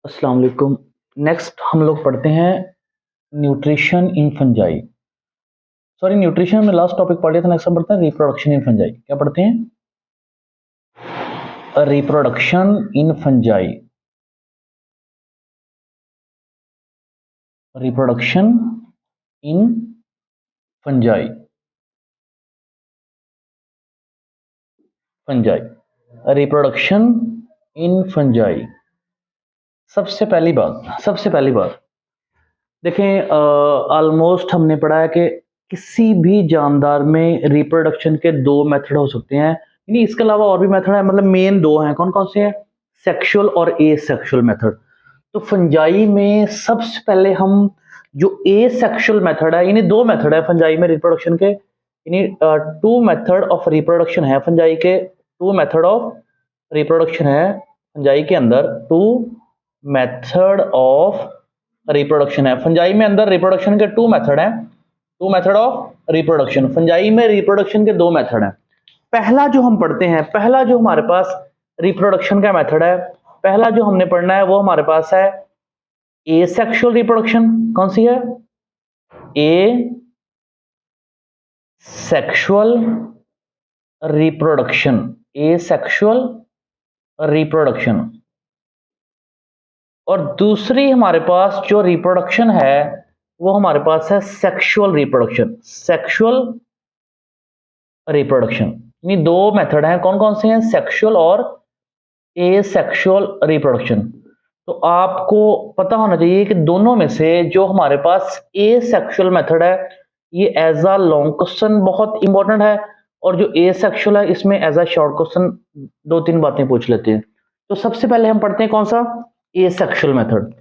अस्सलाम वालेकुम। नेक्स्ट हम लोग पढ़ते हैं nutrition in fungi. Sorry, nutrition में लास्ट टॉपिक पढ़ लिया था। नेक्स्ट हम पढ़ते हैं रिप्रोडक्शन इन फंजाई। क्या पढ़ते हैं? Reproduction in fungi. Reproduction in fungi. Fungi reproduction in fungi. सबसे पहली बात देखें, ऑलमोस्ट हमने पढ़ा है कि किसी भी जानदार में रिप्रोडक्शन के दो मेथड हो सकते हैं। नहीं, इसके अलावा और भी मेथड है, मतलब मेन दो हैं। कौन कौन से हैं? सेक्सुअल और ए सेक्सुअल मेथड। तो फंजाई में सबसे पहले हम जो ए सेक्सुअल मेथड है, यानी दो मेथड है फंजाई में रिप्रोडक्शन के, यानी टू मेथड ऑफ रिप्रोडक्शन है फंजाई के। टू मेथड ऑफ रिप्रोडक्शन है फंजाई के अंदर। टू मेथड ऑफ रिप्रोडक्शन है फंजाई में अंदर। रिप्रोडक्शन के टू मेथड हैं। Two method of reproduction fungi में रिप्रोडक्शन के दो मेथड हैं। पहला जो हम पढ़ते हैं, पहला जो हमारे पास रिप्रोडक्शन का मेथड है, पहला जो हमने पढ़ना है वो हमारे पास है ए सेक्सुअल रिप्रोडक्शन। कौन सी है? ए sexual reproduction. Asexual reproduction. और दूसरी हमारे पास जो रिप्रोडक्शन है वो हमारे पास है सेक्सुअल रिप्रोडक्शन। सेक्सुअल रिप्रोडक्शन, यानी दो मेथड हैं। कौन कौन से हैं? सेक्सुअल और ए सेक्सुअल रिप्रोडक्शन। तो आपको पता होना चाहिए कि दोनों में से जो हमारे पास ए सेक्सुअल मेथड है ये एज अ लॉन्ग क्वेश्चन बहुत इंपॉर्टेंट है, और जो ए सेक्सुअल है इसमें एज अ शॉर्ट क्वेश्चन दो तीन बातें पूछ लेते हैं। तो सबसे पहले हम पढ़ते हैं कौन सा? ए सेक्सुअल मेथड।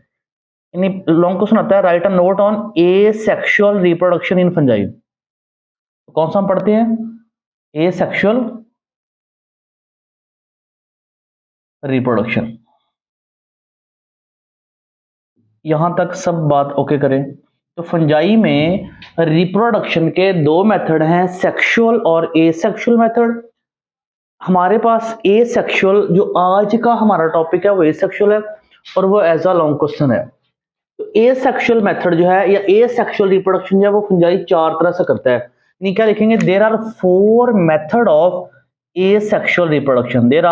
यानी लॉन्ग क्वेश्चन आता है, right a note on A sexual reproduction in fungi. कौन सा हम पढ़ते हैं? ए सेक्सुअल रिप्रोडक्शन। यहां तक सब बात ओके करें तो फंजाई में रिप्रोडक्शन के दो मेथड हैं, सेक्सुअल और ए सेक्सुअल मेथड। हमारे पास ए सेक्सुअल जो आज का हमारा टॉपिक है वो ए सेक्सुअल है, और वो एज अ लॉन्ग क्वेश्चन है। तो ए सेक्सुअल मेथड जो है या ए सेक्सुअल रिप्रोडक्शन जो है वो फंजाई चार तरह से करता है। यानी क्या लिखेंगे? There are four method of asexual reproduction. There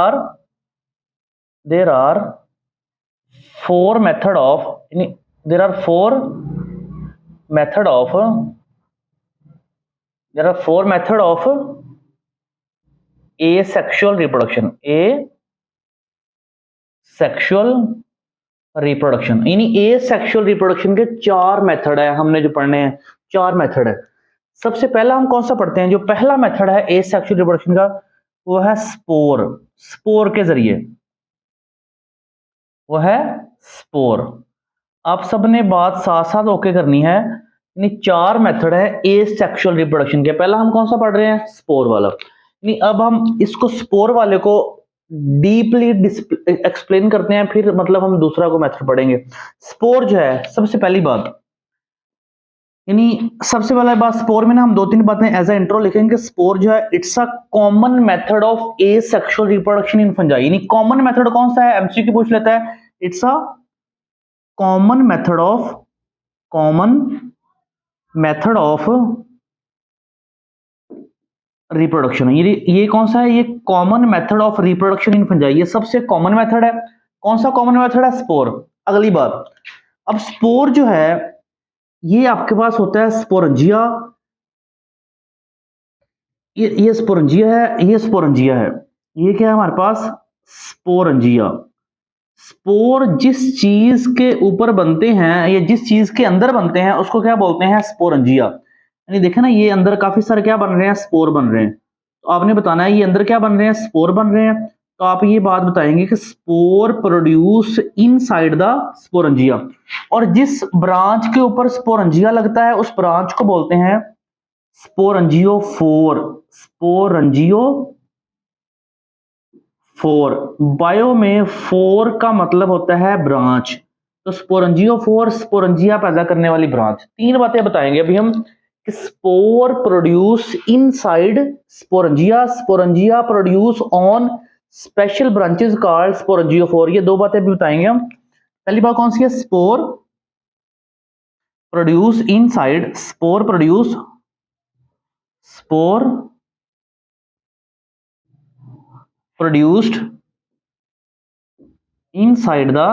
are four method of, there are four method of, there are four method of asexual reproduction. Asexual reproduction, यानी ए सेक्सुअल रिप्रोडक्शन के चार method है हमने जो पढ़ने हैं। चार method है। सबसे पहला हम कौन सा पढ़ते हैं? जो पहला मेथड है ए सेक्सुअल रिप्रोडक्शन का वो है स्पोर। स्पोर के जरिए, वो है स्पोर। आप सबने बात साथ साथ ओके करनी है। यानी चार मेथड है ए सेक्सुअल रिप्रोडक्शन के। पहला हम कौन सा पढ़ रहे हैं? स्पोर वाला। यानी अब हम इसको स्पोर वाले को डीपली एक्सप्लेन करते हैं, फिर मतलब हम दूसरा को मेथड पढ़ेंगे। स्पोर जो है सबसे पहली बात, यानी सबसे पहले बात स्पोर में ना हम दो तीन बातें एज ए इंट्रो लिखेंगे। स्पोर जो है it's a common method of asexual reproduction in fungi. यानी कॉमन मेथड कौन सा है? एमसीक्यू पूछ लेता है। It's a common method of reproduction. ये कौन सा है? ये common method of reproduction in fungi. ये सबसे कॉमन मेथड है। कौन सा कॉमन मेथड है? स्पोर। अगली बात, अब स्पोर जो है ये आपके पास होता है स्पोरेंजिया। ये स्पोरेंजिया है, ये स्पोरेंजिया है। ये क्या है हमारे पास? स्पोरेंजिया। स्पोर जिस चीज के ऊपर बनते हैं या जिस चीज के अंदर बनते हैं उसको क्या बोलते हैं? स्पोरेंजिया। यानी देखे ना, ये अंदर काफी सारे क्या बन रहे हैं? स्पोर बन रहे हैं। तो आपने बताना है ये अंदर क्या बन रहे हैं? स्पोर बन रहे हैं। तो आप ये बात बताएंगे कि spore produce inside the sporangia, और जिस ब्रांच के ऊपर स्पोरेंजिया लगता है उस ब्रांच को बोलते हैं स्पोरेंजियोफोर। स्पोरेंजियोफोर। बायो में फोर का मतलब होता है ब्रांच। तो स्पोरेंजियोफोर स्पोरेंजिया पैदा करने वाली ब्रांच। तीन बातें बताएंगे अभी हम कि spore produce inside sporangia, sporangia produce on special branches called sporangiophore. ये दो बातें भी बताएंगे हम। पहली बात कौन सी है, spore produce inside, spore produced inside the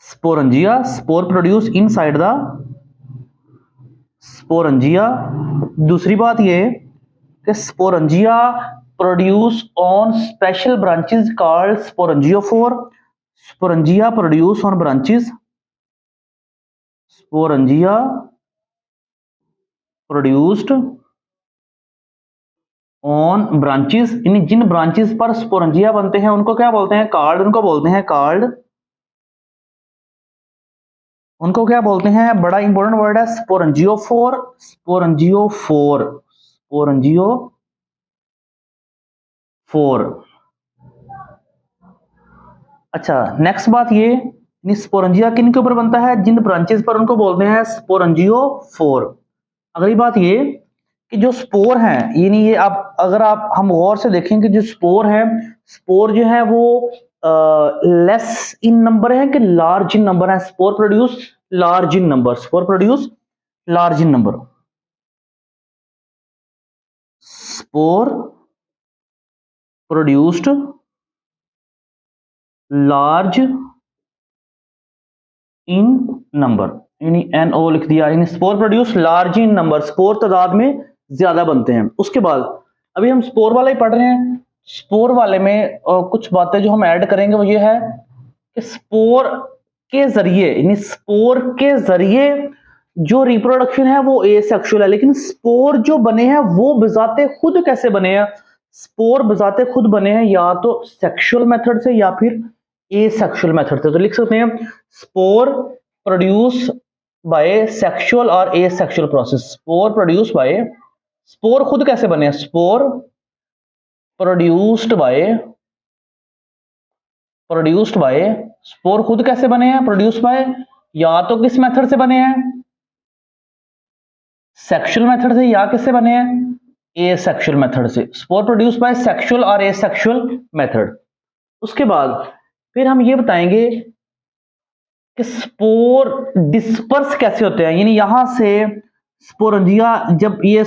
sporangia, spore produce inside the sporangia। दूसरी बात ये कि sporangia produce on special branches called sporangiophore, sporangia produce on branches, sporangia produced on branches, इन जिन ब्रांचेस पर स्पोरंजिया बनते हैं उनको क्या बोलते हैं, कार्ड, उनको बोलते हैं कार्ड, उनको क्या बोलते हैं, बड़ा इंपॉर्टेंट वर्ड है स्पोरंजियोफोर, स्पोरंजियोफोर। अच्छा, नेक्स्ट बात ये स्पोरंजिया किन के ऊपर बनता है, जिन ब्रांचेस पर, उनको बोलते हैं स्पोरंजियोफोर। अगली बात ये कि जो स्पोर हैं, यानी ये आप अगर आप हम गौर से देखेंगे, जो स्पोर है, स्पोर जो है वो लेस इन नंबर है कि लार्ज इन नंबर है, spore produce large in number, spore produce large in number, spore produced large in number, यानी NO लिख दिया, यानी spore produce large in number, spore तादाद में ज्यादा बनते हैं। उसके बाद अभी हम स्पोर वाला ही पढ़ रहे हैं, स्पोर वाले में कुछ बातें जो हम ऐड करेंगे वो ये है कि स्पोर के जरिए, यानी स्पोर के जरिए जो रिप्रोडक्शन है वो एसेक्सुअल है, लेकिन स्पोर जो बने हैं वो बजाते खुद कैसे बने हैं, स्पोर बजाते खुद बने हैं या तो सेक्सुअल मेथड से या फिर एसेक्सुअल मेथड से। तो लिख सकते हैं स्पोर प्रोड्यूस बाय सेक्सुअल और asexual process, spore produce by, spore खुद कैसे बने हैं, स्पोर प्रोड्यूस्ड बाय, स्पोर खुद कैसे बने हैं, प्रोड्यूस बाय, या तो किस मेथड से बने हैं, सेक्सुअल मेथड से, या किससे बने हैं, एसेक्सुअल मेथड से, स्पोर प्रोड्यूस बाय सेक्सुअल और एसेक्सुअल मेथड। उसके बाद फिर हम ये बताएंगे कि स्पोर डिस्पर्स कैसे होते हैं, यानी यहां से स्पोरंजिया जब ये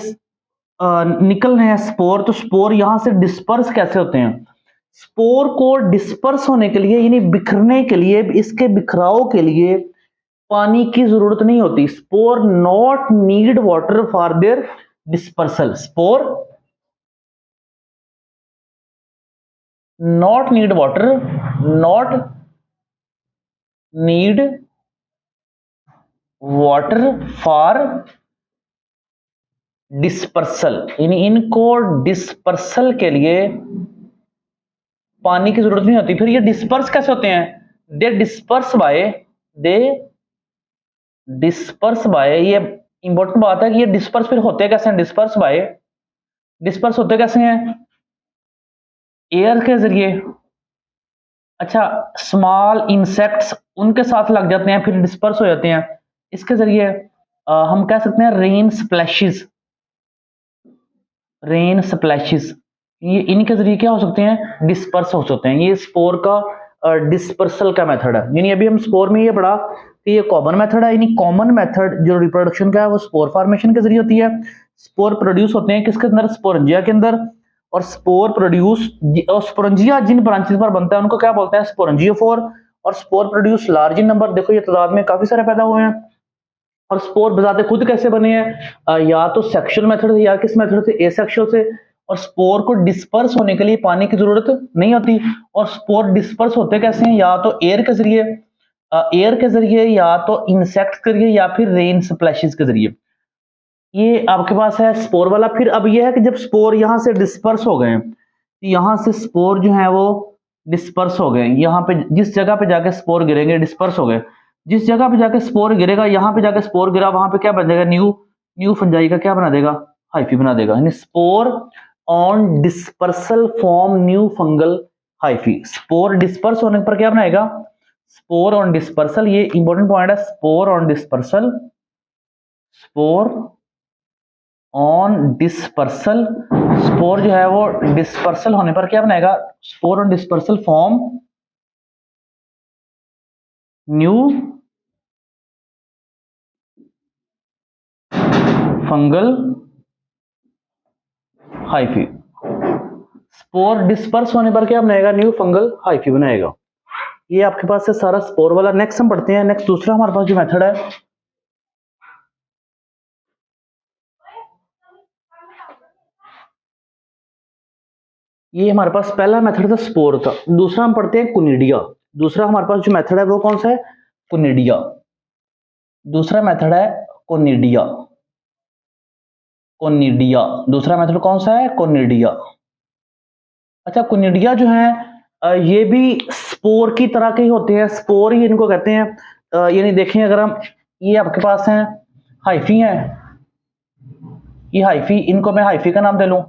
निकल रहे हैं स्पोर, तो स्पोर यहां से डिस्पर्स कैसे होते हैं, स्पोर को डिस्पर्स होने के लिए, यानी बिखरने के लिए, इसके बिखराव के लिए पानी की जरूरत नहीं होती, spore not need water for their dispersal, spore not need water, not need water for dispersal, यानी इनको डिस्पर्सल के लिए पानी की जरूरत नहीं होती। फिर ये डिस्पर्स कैसे होते हैं, दे डिस्पर्स बाय, ये इंपॉर्टेंट बात है कि ये डिस्पर्स फिर होते कैसे हैं, डिस्पर्स होते कैसे हैं, एयर के जरिए। अच्छा, स्मॉल इंसेक्ट्स उनके साथ लग जाते हैं फिर डिस्पर्स हो जाते हैं, इसके जरिए हम कह सकते हैं रेन स्प्लैशेस, ये इनके जरिए क्या हो सकते हैं, डिस्पर्स हो सकते हैं। ये स्पोर का डिस्पर्सल का मेथड है, यानी अभी हम स्पोर में ये पढ़ा कि ये कॉमन मेथड है, यानी कॉमन मेथड जो रिप्रोडक्शन का है वो स्पोर फॉर्मेशन के जरिए होती है। स्पोर प्रोड्यूस होते हैं किसके अंदर, स्पोरंजिया के अंदर, और स्पोर प्रोड्यूस, स्पोरंजिया जिन ब्रांचेस पर बनता है उनको क्या बोलते हैं, स्पोरंजियोफोर, और spore produce large in number, देखो ये तादाद में काफी सारे पैदा हुए हैं। और स्पोर बजाते खुद कैसे बने हैं, या तो सेक्सुअल मेथड से या किस मेथड से, एसेक्सुअल से। और स्पोर को डिस्पर्स होने के लिए पानी की जरूरत नहीं होती, और स्पोर डिस्पर्स होते कैसे हैं, या तो एयर के जरिए, या तो इंसेक्ट के जरिए, या फिर रेन स्प्लैशेस के जरिए। ये आपके पास है स्पोर वाला। फिर अब ये है कि जब स्पोर यहां से डिस्पर्स हो गए, यहां से स्पोर जो है वो डिस्पर्स हो गए, यहाँ पे जिस जगह पे जाके स्पोर गिरेंगे डिस्पर्स हो गए, जिस जगह पे जाके स्पोर गिरेगा, यहाँ पे जाके स्पोर गिरा, वहां पे क्या बन जाएगा, न्यू फंजाई का क्या बना देगा, हाइफी बना देगा, यानी spore on dispersal form new fungal hyphae. Spore disperse होने पर क्या बनाएगा, स्पोर ऑन डिस्पर्सल, ये इंपॉर्टेंट पॉइंट है, spore on dispersal, spore on dispersal, spore जो है वो डिस्पर्सल होने पर क्या बनाएगा, spore on dispersal form new fungal hyphae. Spore disperse होने पर क्या बनाएगा? न्यू फंगल हाइफी बनाएगा। ये आपके पास है सारा स्पोर वाला। नेक्स्ट हम पढ़ते हैं। नेक्स्ट दूसरा हमारे पास जो मेथड है, ये हमारे पास पहला मेथड था स्पोर का। दूसरा हम पढ़ते हैं कुनिडिया। दूसरा हमारे पास जो मेथड है वो कौन सा है? कुनिडिया। दूसरा मेथड है कोनिडिया। कोनिडिया दूसरा मेथड कौन सा है? कोनिडिया। अच्छा, कोनिडिया जो है ये भी स्पोर की तरह के ही होते हैं। स्पोर ही इनको कहते हैं। यानी देखें, अगर हम, ये आपके पास हैं हाइफी हैं, ये हाइफी, इनको मैं हाइफी का नाम दे लूं।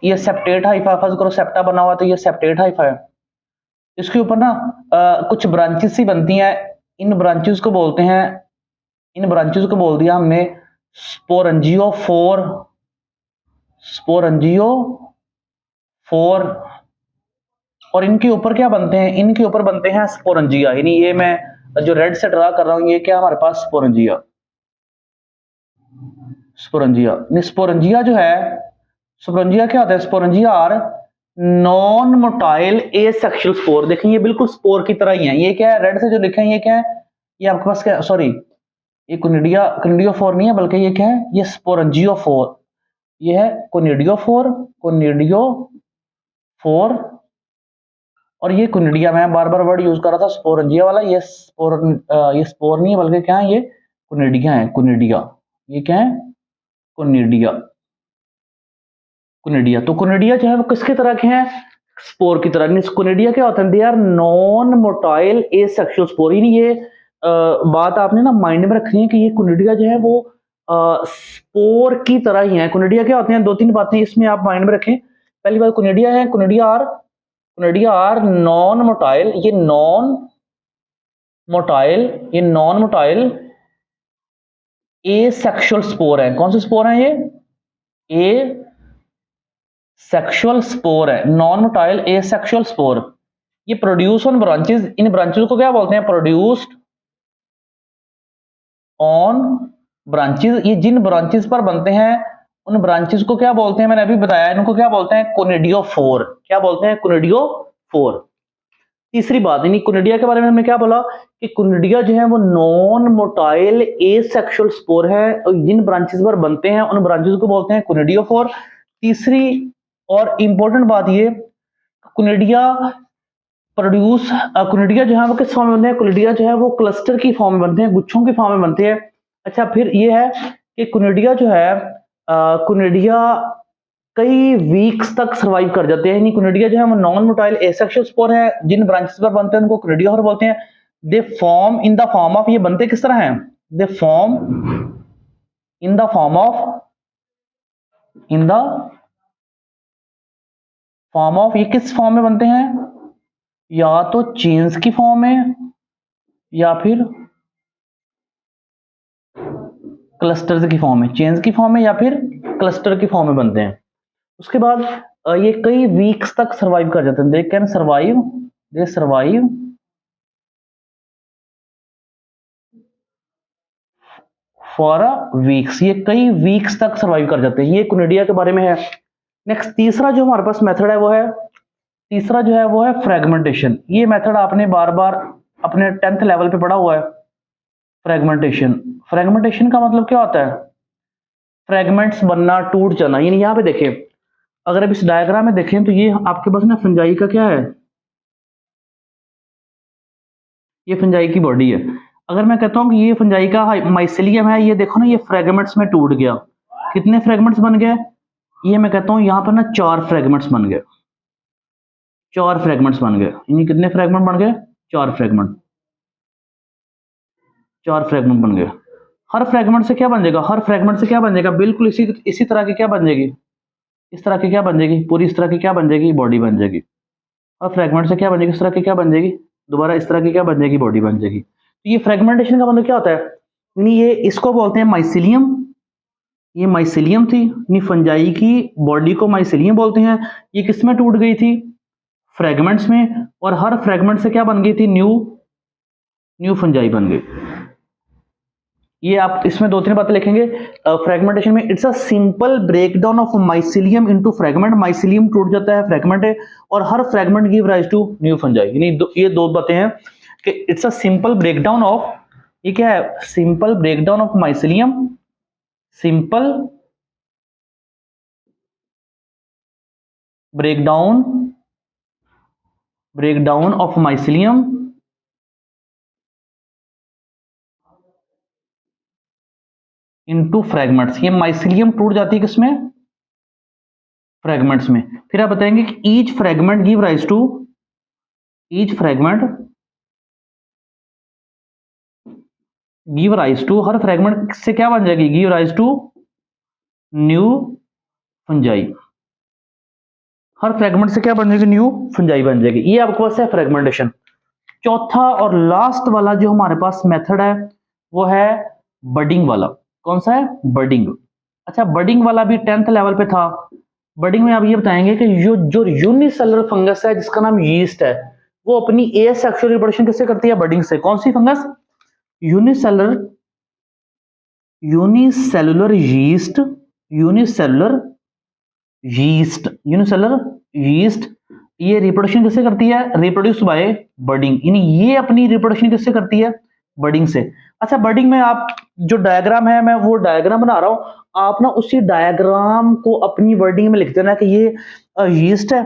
ये सेप्टेट हाइफा, फर्ज करो सेप्टा बना हुआ तो ये सेप्टेट हाइफा है। इसके ऊपर ना कुछ ब्रांचेस ही बनती हैं। इन ब्रांचेस को बोलते हैं, इन ब्रांचेस को बोल दिया हमने स्पोरंजियोफोर। स्पोरंजियोफोर। और इनके ऊपर क्या बनते हैं? इनके ऊपर बनते हैं स्पोरंजिया। यानी ये मैं जो रेड से ड्रा कर रहा हूं, ये क्या हमारे पास? स्पोरंजिया। स्पोरंजिया। स्पोरंजिया जो है, स्पोरंजिया क्या होता है? Sporangia are non motile asexual spore. देखिए ये बिल्कुल स्पोर की तरह ही है। ये क्या है? रेड से जो लिखा है ये क्या है? ये आपके पास क्या, सॉरी, ये कोनिडिया, कोनिडियोफोर नहीं है, बल्कि ये क्या है? ये स्पोरंजियोफोर। ये है कोनिडियोफोर, कोनिडियोफोर। और ये कोनिडिया, मैं बार बार वर्ड यूज कर रहा था स्पोरंजिया वाला। ये स्पोर नहीं है, बल्कि क्या है? ये कोनिडिया है। कोनिडिया, ये क्या है? कोनिडिया। कोनिडिया। तो कोनिडिया जो है वो किसके तरह के हैं? स्पोर की तरह। कोनिडिया क्या होता है? They are non motile asexual spore. ये बात आपने ना माइंड में रखनी है कि ये कोनिडिया जो है वो स्पोर की तरह ही है। कोनिडिया क्या होते हैं? दो तीन बातें इसमें आप माइंड में रखें। पहली बात, कोनिडिया है, कोनिडिया आर नॉन मोटाइल। ये नॉन मोटाइल एसेक्सुअल स्पोर है। कौन से स्पोर है? ये ए सेक्सुअल स्पोर है, नॉन मोटाइल एसेक्सुअल स्पोर। ये produce on branches. In branches को क्या बोलते हैं? Produced on branches. ये जिन ब्रांचेस पर बनते हैं उन ब्रांचेस को क्या बोलते हैं? मैंने अभी बताया, इनको क्या बोलते हैं? कोनिडियोफोर। क्या बोलते हैं? कोनिडियोफोर। तीसरी बात, यानी कोनिडिया के बारे में हमने क्या बोला कि कोनिडिया जो है वो नॉन मोटाइल एसेक्सुअल स्पोर है और जिन ब्रांचेस पर बनते हैं उन ब्रांचेस को बोलते हैं कोनिडियोफोर। तीसरी और इंपॉर्टेंट बात, ये कोनिडिया कोनिडिया जो है वो किस फॉर्म में बनते हैं? कोनिडिया जो है वो क्लस्टर की फॉर्म में बनते हैं, गुच्छों की फॉर्म में बनते हैं। अच्छा, फिर ये है कि कोनिडिया जो है कोनिडिया कई वीक्स तक सरवाइव कर जाते हैं। कोनिडिया जो है वो नॉन मोटाइल एसेक्सुअल स्पोर है। जिन ब्रांचेस पर बनते हैं उनको कोनिडियोफोर बोलते हैं। They form in the form of, ये बनते किस तरह हैं? They form in the form of, ये किस फॉर्म में बनते हैं? या तो चेन्स की फॉर्म में या फिर क्लस्टर्स की फॉर्म में। चेन्स की फॉर्म में या फिर क्लस्टर की फॉर्म में बनते हैं। उसके बाद ये कई वीक्स तक सरवाइव कर जाते हैं। They can survive, they survive for weeks. ये कई वीक्स तक सर्वाइव कर जाते हैं। ये कोनिडिया के बारे में है। नेक्स्ट तीसरा जो हमारे पास मेथड है वो है, तीसरा जो है वो है फ्रेगमेंटेशन। ये मेथड आपने बार बार अपने 10th लेवल पे पढ़ा हुआ है। फ्रेगमेंटेशन, फ्रेगमेंटेशन का मतलब क्या होता है? फ्रेगमेंट्स बनना, टूट जाना। यानी यहां पे देखिए, अगर अब इस डायग्राम में देखें तो ये आपके पास ना फंजाई का क्या है? ये फंजाई की बॉडी है। अगर मैं कहता हूं कि ये फंजाई का माइसेलियम है, ये देखो ना, ये फ्रेगमेंट्स में टूट गया। कितने फ्रेगमेंट्स बन गए? ये मैं कहता हूं यहां पर ना 4 फ्रेगमेंट्स बन गए। 4 फ्रेगमेंट्स बन गए। यानी कितने फ्रेगमेंट बन गए? 4 फ्रेगमेंट। 4 फ्रेगमेंट बन गए। हर फ्रेगमेंट से क्या बन जाएगा? हर फ्रेगमेंट से क्या बन जाएगा? बिल्कुल इसी तरह की क्या बन जाएगी? इस तरह की क्या बन जाएगी? पूरी इस तरह की क्या बन जाएगी? बॉडी बन जाएगी। और फ्रेगमेंट से क्या बन जाएगी? इस तरह की क्या बन जाएगी? दोबारा इस तरह की क्या बन जाएगी? बॉडी बन जाएगी। तो ये फ्रेगमेंटेशन का मतलब क्या होता है? यानी ये इसको बोलते हैं माइसिलियम। ये माइसिलियम थी, यानी फंजाई की बॉडी को माइसिलियम बोलते हैं। ये किस में टूट गई थी? फ्रेगमेंट्स में। और हर फ्रेगमेंट से क्या बन गई थी? न्यू न्यू फंजाई बन गई। ये आप इसमें दो तीन बातें लिखेंगे फ्रेगमेंटेशन में। It's a simple breakdown of mycelium into fragment. Mycelium टूट जाता है, फ्रेगमेंट है, और हर fragment give rise to new fungi. यानी ये दो बातें हैं कि it's a simple breakdown of, ये क्या है, simple breakdown of mycelium, simple breakdown of mycelium into fragments. ये माइसिलियम टूट जाती है किसमें, फ्रेगमेंट्स में। फिर आप बताएंगे कि each fragment give rise to, each fragment give rise to, हर फ्रेगमेंट से क्या बन जाएगी, give rise to new fungi. हर फ्रेगमेंट से क्या बन जाएगी, न्यू फंजाई बन जाएगी। ये आपके पास है फ्रेगमेंटेशन। चौथा और लास्ट वाला जो हमारे पास मेथड है वो है बडिंग वाला। कौन सा है, बडिंग। अच्छा, बडिंग वाला भी 10th लेवल पे था। बडिंग में आप ये बताएंगे कि जो यूनिसेलुलर फंगस है जिसका नाम यीस्ट है, वो अपनी एसेक्सुअल रिप्रोडक्शन किससे करती है, बडिंग से। कौन सी फंगस, यूनिसेलुलर यीस्ट, ये रिप्रोडक्शन किससे करती है, रिप्रोड्यूस बाय बडिंग। यानी ये अपनी रिप्रोडक्शन किससे करती है, बडिंग से। अच्छा, बडिंग में आप जो डायग्राम है, मैं वो डायग्राम बना रहा हूं, आप ना उसी डायग्राम को अपनी वर्डिंग में लिख देना कि ये यीस्ट है,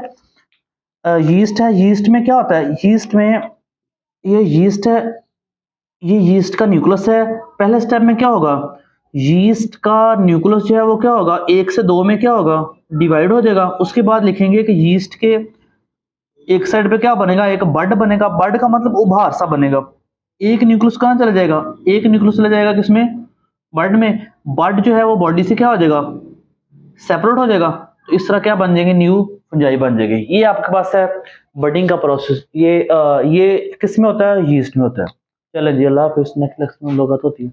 यीस्ट में क्या होता है, यीस्ट में ये यीस्ट है, ये यीस्ट का न्यूक्लियस है। पहले स्टेप में क्या होगा, यीस्ट का न्यूक्लियस जो है वो क्या होगा, 1 से 2 में क्या होगा, डिवाइड हो जाएगा। उसके बाद लिखेंगे कि यीस्ट के एक साइड पे क्या बनेगा, एक बड बनेगा। बड का मतलब उभार सा बनेगा। एक न्यूक्लियस कहां चला जाएगा, एक न्यूक्लियस चला जाएगा किसमें, बड में। बड जो है वो बॉडी से क्या हो जाएगा, सेपरेट हो जाएगा। तो इस तरह क्या बन जाएंगे, न्यू फंजाई बन जाएगी। ये आपके पास है बडिंग का प्रोसेस। ये किस में होता है, यीस्ट में होता है। चलो जी, अल्लाह हाफिज़। नेक्स्ट लेक्चर में मुलाकात होती है।